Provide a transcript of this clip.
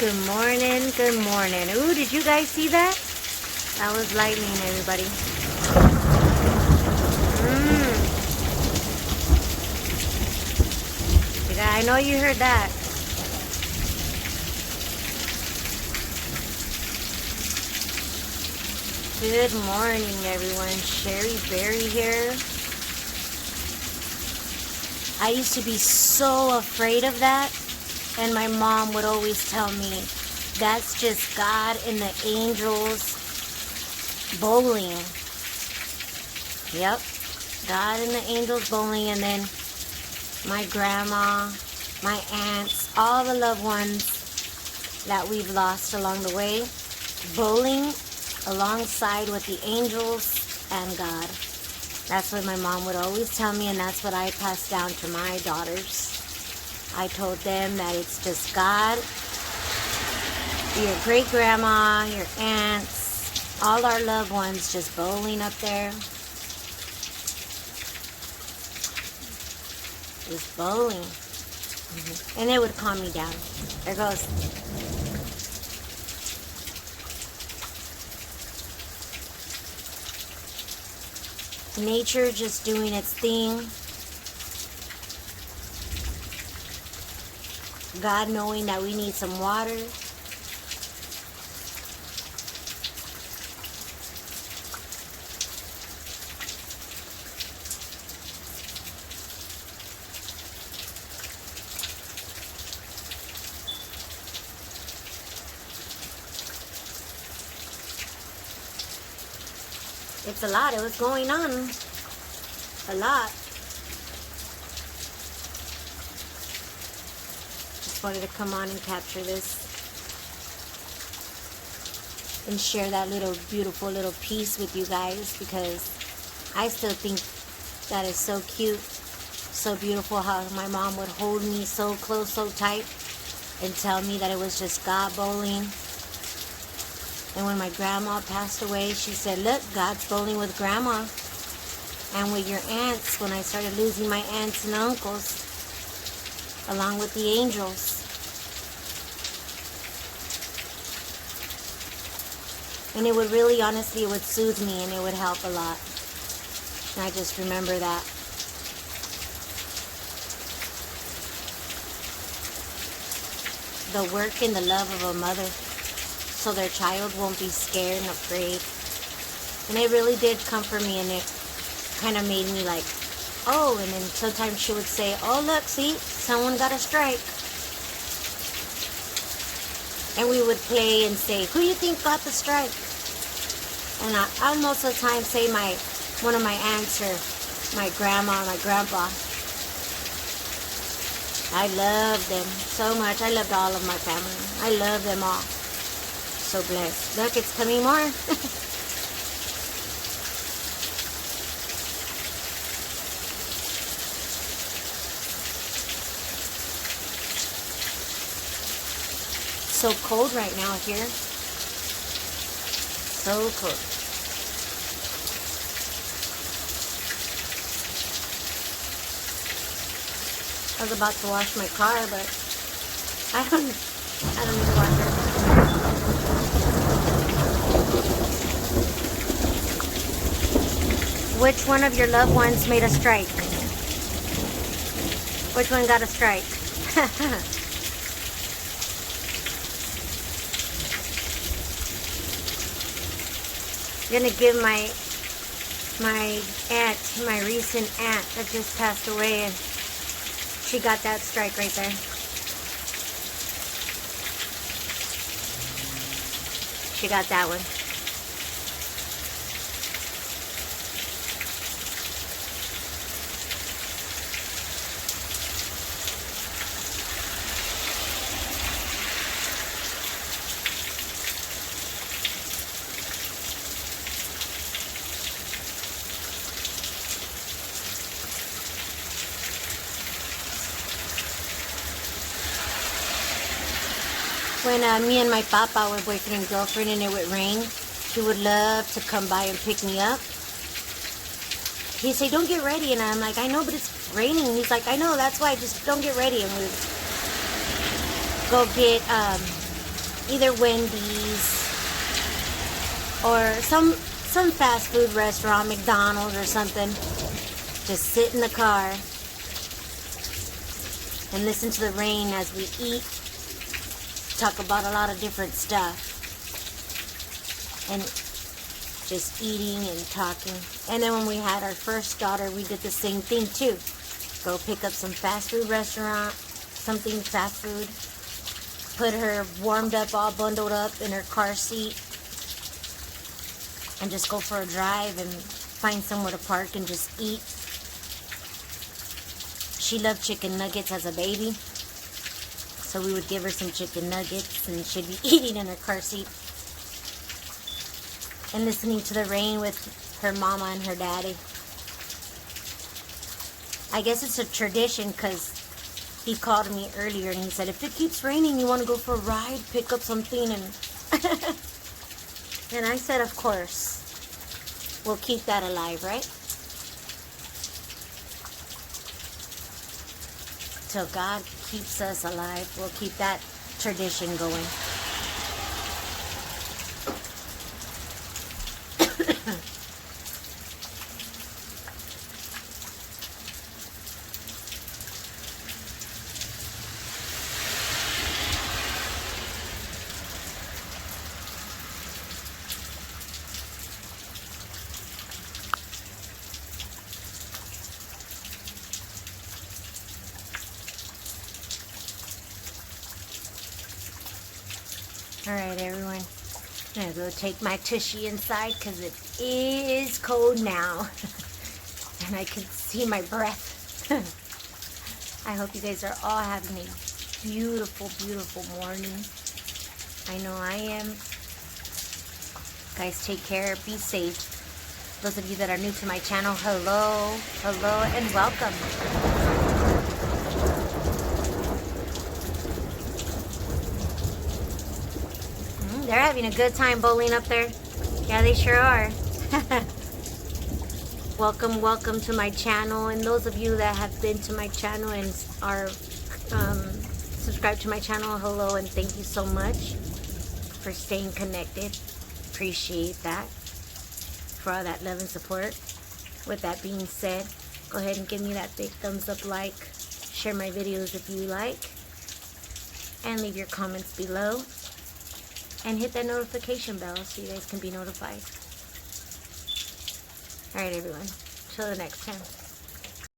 Good morning, good morning. Ooh, did you guys see that? That was lightning, everybody. Yeah, I know you heard that. Good morning, everyone. Sherry Berry here. I used to be so afraid of that, and my mom would always tell me, that's just God and the angels bowling. Yep, God and the angels bowling, and then my grandma, my aunts, all the loved ones that we've lost along the way, bowling alongside with the angels and God. That's what my mom would always tell me, and that's what I passed down to my daughters. I told them that it's just God, your great-grandma, your aunts, all our loved ones just bowling up there. Just bowling. And it would calm me down. There goes. Nature just doing its thing. God knowing that we need some water. It's a lot. It was going on. A lot. Just wanted to come on and capture this. And share that little beautiful little piece with you guys, because I still think that is so cute. So beautiful how my mom would hold me so close, so tight, and tell me that it was just God bowling. And when my grandma passed away, she said, look, God's bowling with grandma and with your aunts, when I started losing my aunts and uncles, along with the angels. And it would really, honestly, it would soothe me and it would help a lot. And I just remember that. The work and the love of a mother, so their child won't be scared and afraid. And it really did comfort me, and it kind of made me like, oh, and then sometimes she would say, oh, look, see, someone got a strike. And we would play and say, who do you think got the strike? And I most of the time say one of my aunts or my grandma or my grandpa. I love them so much. I loved all of my family. I love them all. So blessed. Look, it's coming more. So cold right now here. So cold. I was about to wash my car, but I don't need to wash it. Which one of your loved ones made a strike? Which one got a strike? I'm gonna give my aunt, my recent aunt that just passed away, and she got that strike right there. She got that one. When me and my papa were boyfriend and girlfriend and it would rain, he would love to come by and pick me up. He'd say, don't get ready. And I'm like, I know, but it's raining. He's like, I know, that's why, just don't get ready. And we'd go get either Wendy's or some fast food restaurant, McDonald's or something. Just sit in the car and listen to the rain as we eat, talk about a lot of different stuff, and just eating and talking. And then when we had our first daughter, we did the same thing too. Go pick up some fast food restaurant, something fast food, put her warmed up, all bundled up in her car seat, and just go for a drive and find somewhere to park and just eat. She loved chicken nuggets as a baby, so we would give her some chicken nuggets and she'd be eating in her car seat and listening to the rain with her mama and her daddy. I guess it's a tradition because he called me earlier and he said, if it keeps raining, you want to go for a ride, pick up something? And and I said, of course. We'll keep that alive, right? Till God keeps us alive, we'll keep that tradition going. Alright, everyone. I'm going to go take my tushy inside because it is cold now. And I can see my breath. I hope you guys are all having a beautiful, beautiful morning. I know I am. Guys, take care. Be safe. Those of you that are new to my channel, hello. Hello and welcome. They're having a good time bowling up there. Yeah, they sure are. Welcome to my channel. And those of you that have been to my channel and are subscribed to my channel, hello and thank you so much for staying connected. Appreciate that. For all that love and support. With that being said, go ahead and give me that big thumbs up, like, share my videos if you like, and leave your comments below. And hit that notification bell so you guys can be notified. Alright, everyone. Till the next time.